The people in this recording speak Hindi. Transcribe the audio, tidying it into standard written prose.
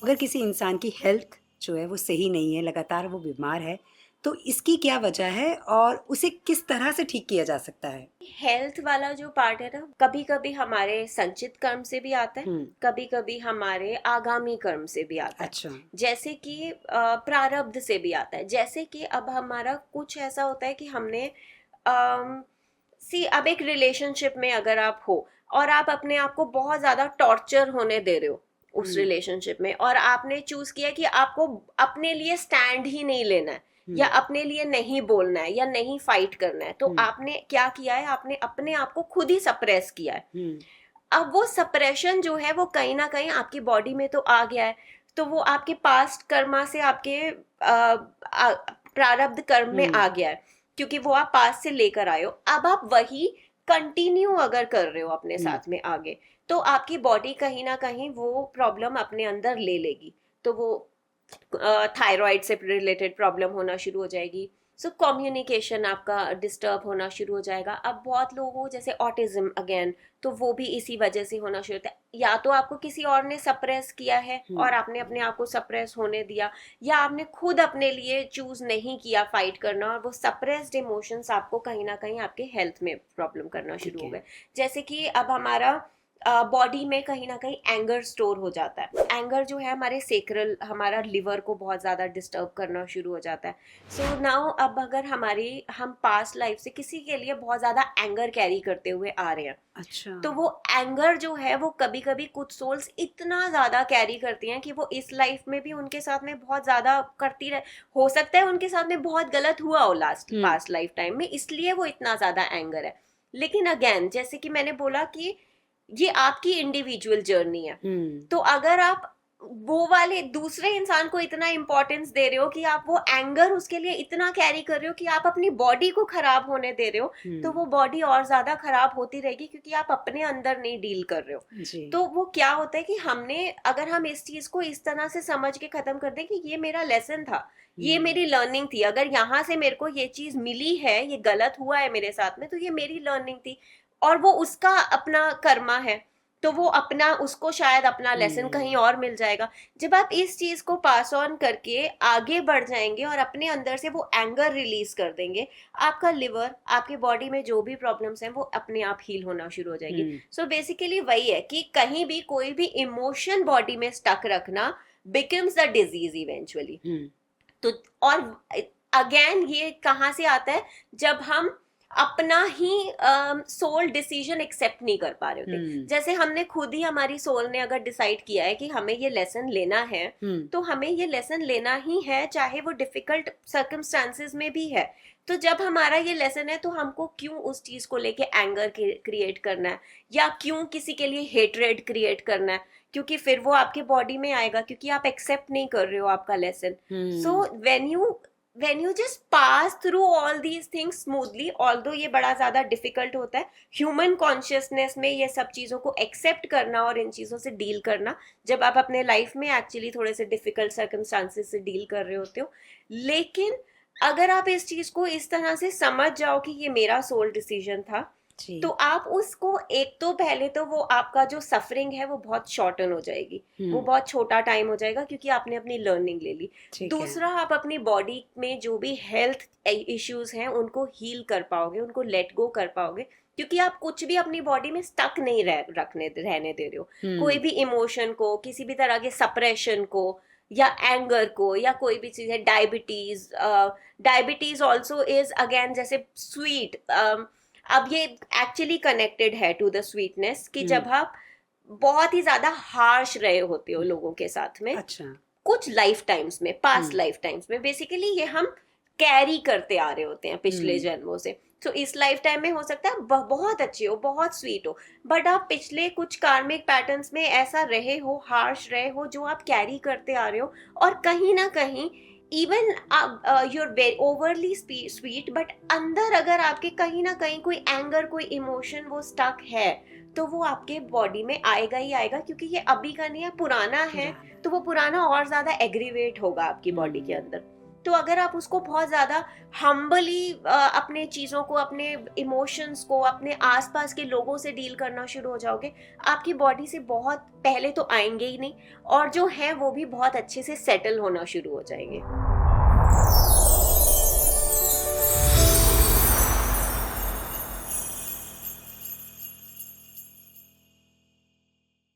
अगर किसी इंसान की हेल्थ जो है वो सही नहीं है, लगातार वो बीमार है, तो इसकी क्या वजह है और उसे किस तरह से ठीक किया जा सकता है? हेल्थ वाला जो पार्ट है ना, कभी कभी हमारे संचित कर्म से भी आता है, हुँ, कभी कभी हमारे आगामी कर्म से भी आता है। अच्छा। जैसे कि प्रारब्ध से भी आता है। जैसे कि अब हमारा कुछ ऐसा होता है कि हमने सी अब एक रिलेशनशिप में अगर आप हो और आप अपने आप को बहुत ज्यादा टॉर्चर होने दे रहे हो उस हुँ, रिलेशनशिप में, और आपने चूज किया कि आपको अपने लिए स्टैंड ही नहीं लेना है, या हुँ, अपने लिए नहीं बोलना है, या नहीं फाइट करना है, तो हुँ, आपने क्या किया है, आपने अपने आप को खुद ही सप्रेस किया है। हुँ, अब वो सप्रेशन जो है वो कहीं ना कहीं आपकी बॉडी में तो आ गया है, तो वो आपके पास्ट कर्मा से आपके प्रारब्ध कर्म में हुँ, आ गया है, क्योंकि वो आप पास्ट से लेकर आए हो। अब आप वही कंटिन्यू अगर कर रहे हो अपने हुँ, साथ में आगे, तो आपकी बॉडी कहीं ना कहीं वो प्रॉब्लम अपने अंदर ले लेगी। तो वो थायराइड से रिलेटेड प्रॉब्लम होना शुरू हो जाएगी। सो कम्युनिकेशन आपका डिस्टर्ब होना शुरू हो जाएगा। अब बहुत लोगों को जैसे ऑटिज्म अगेन, तो वो भी इसी वजह से होना शुरू होता है। या तो आपको किसी और ने सप्रेस किया है हुँ, और आपने अपने आप को सप्रेस होने दिया, या आपने खुद अपने लिए चूज नहीं किया फाइट करना, और वो सप्रेस्ड इमोशंस आपको कहीं ना कहीं आपके हेल्थ में प्रॉब्लम करना ठीक शुरू हो है। गए। जैसे कि अब हमारा बॉडी में कहीं ना कहीं एंगर स्टोर हो जाता है। एंगर जो है हमारे सेक्रल, हमारा लिवर को बहुत ज्यादा डिस्टर्ब करना शुरू हो जाता है। सो नाउ अब अगर हम पास्ट लाइफ से किसी के लिए बहुत ज्यादा एंगर कैरी करते हुए आ रहे हैं, अच्छा। तो वो एंगर जो है वो कभी कभी कुछ सोल्स इतना ज्यादा कैरी करती हैं कि वो इस लाइफ में भी उनके साथ में बहुत ज्यादा करती रहे। हो सकता है उनके साथ में बहुत गलत हुआ हो लास्ट हुँ, पास्ट लाइफ टाइम में, इसलिए वो इतना ज्यादा एंगर है। लेकिन अगेन जैसे कि मैंने बोला कि ये आपकी इंडिविजुअल जर्नी है। हुँ, तो अगर आप वो वाले दूसरे इंसान को इतना इंपॉर्टेंस दे रहे हो कि आप वो एंगर उसके लिए इतना कैरी कर रहे हो कि आप अपनी बॉडी को खराब होने दे रहे हो, तो हुँ, वो बॉडी और ज्यादा खराब होती रहेगी, क्योंकि आप अपने अंदर नहीं डील कर रहे हो। जी। तो वो क्या होता है कि हमने, अगर हम इस चीज को इस तरह से समझ के खत्म कर दें कि ये मेरा लेसन था, ये हुँ, मेरी लर्निंग थी, अगर यहाँ से मेरे को ये चीज मिली है, ये गलत हुआ है मेरे साथ में, तो ये मेरी लर्निंग थी, और वो उसका अपना कर्मा है, तो वो अपना, उसको शायद अपना लेसन हुँ, कहीं और मिल जाएगा। जब आप इस चीज को पास ऑन करके आगे बढ़ जाएंगे और अपने अंदर से वो एंगर रिलीज कर देंगे, आपका लिवर, आपके बॉडी में जो भी प्रॉब्लम्स हैं वो अपने आप हील होना शुरू हो जाएगी। हुँ, सो बेसिकली वही है कि कहीं भी कोई भी इमोशन बॉडी में स्टक रखना बिकम्स द डिजीज इवेंचुअली। हुँ, तो और अगेन ये कहाँ से आता है, जब हम अपना ही सोल डिसीजन एक्सेप्ट नहीं कर पा रहे होते। हुँ, जैसे हमने खुद ही, हमारी सोल ने अगर डिसाइड किया है कि हमें ये लेसन लेना है, हुँ, तो हमें ये लेसन लेना ही है, चाहे वो डिफिकल्ट सर्कमस्टांसेस में भी है। तो जब हमारा ये लेसन है, तो हमको क्यों उस चीज को लेके एंगर क्रिएट करना है, या क्यों किसी के लिए हेटरेड क्रिएट करना है, क्योंकि फिर वो आपके बॉडी में आएगा, क्योंकि आप एक्सेप्ट नहीं कर रहे हो आपका lesson. So hmm, when you just pass through all these things smoothly, although ये बड़ा ज्यादा डिफिकल्ट होता है ह्यूमन कॉन्शियसनेस में ये सब चीजों को एक्सेप्ट करना और इन चीजों से डील करना, जब आप अपने लाइफ में एक्चुअली थोड़े से डिफिकल्ट सर्कमस्टांसेस से डील कर रहे होते हो। लेकिन अगर आप इस चीज को इस तरह से समझ जाओ कि ये मेरा सोल डिसीजन था, तो जी। आप उसको, एक तो पहले तो वो आपका जो सफरिंग है वो बहुत शॉर्टन हो जाएगी, वो हुँ, बहुत छोटा टाइम हो जाएगा, क्योंकि आपने अपनी लर्निंग ले ली। ठीक है। दूसरा, आप अपनी बॉडी में जो भी हेल्थ इश्यूज हैं उनको हील कर पाओगे, उनको लेट गो कर पाओगे, क्योंकि आप कुछ भी अपनी बॉडी में स्टक नहीं रहने दे रहे हो। कोई हुँ, भी इमोशन को, किसी भी तरह के सप्रेशन को, या एंगर को, या कोई भी चीज है, diabetes, diabetes also is again जैसे स्वीट। अब ये एक्चुअली कनेक्टेड है टू द स्वीटनेस, कि हुँ, जब आप बहुत ही ज्यादा हार्श रहे होते हो लोगों के साथ में अच्छा। कुछ लाइफ टाइम्स में, हुँ, पास्ट लाइफ टाइम्स में, बेसिकली ये हम कैरी करते आ रहे होते हैं पिछले हुँ, जन्मों से। तो इस लाइफ टाइम में हो सकता है बहुत अच्छे हो, बहुत स्वीट हो, बट आप पिछले कुछ कार्मिक पैटर्न्स में ऐसा रहे हो, हार्श रहे हो, जो आप कैरी करते आ रहे हो। और कहीं ना कहीं even your overly sweet, but अंदर अगर आपके कहीं ना कहीं कोई एंगर, कोई इमोशन वो स्टक है, तो वो आपके बॉडी में आएगा ही आएगा, क्योंकि ये अभी का नहीं है, पुराना है। पुराना। तो वो पुराना और ज्यादा एग्रीवेट होगा आपकी बॉडी के हुँ, अंदर। तो अगर आप उसको बहुत ज़्यादा हम्बली अपने चीज़ों को, अपने इमोशंस को, अपने आसपास के लोगों से डील करना शुरू हो जाओगे, आपकी बॉडी से बहुत पहले तो आएंगे ही नहीं, और जो है वो भी बहुत अच्छे से सेटल होना शुरू हो जाएंगे।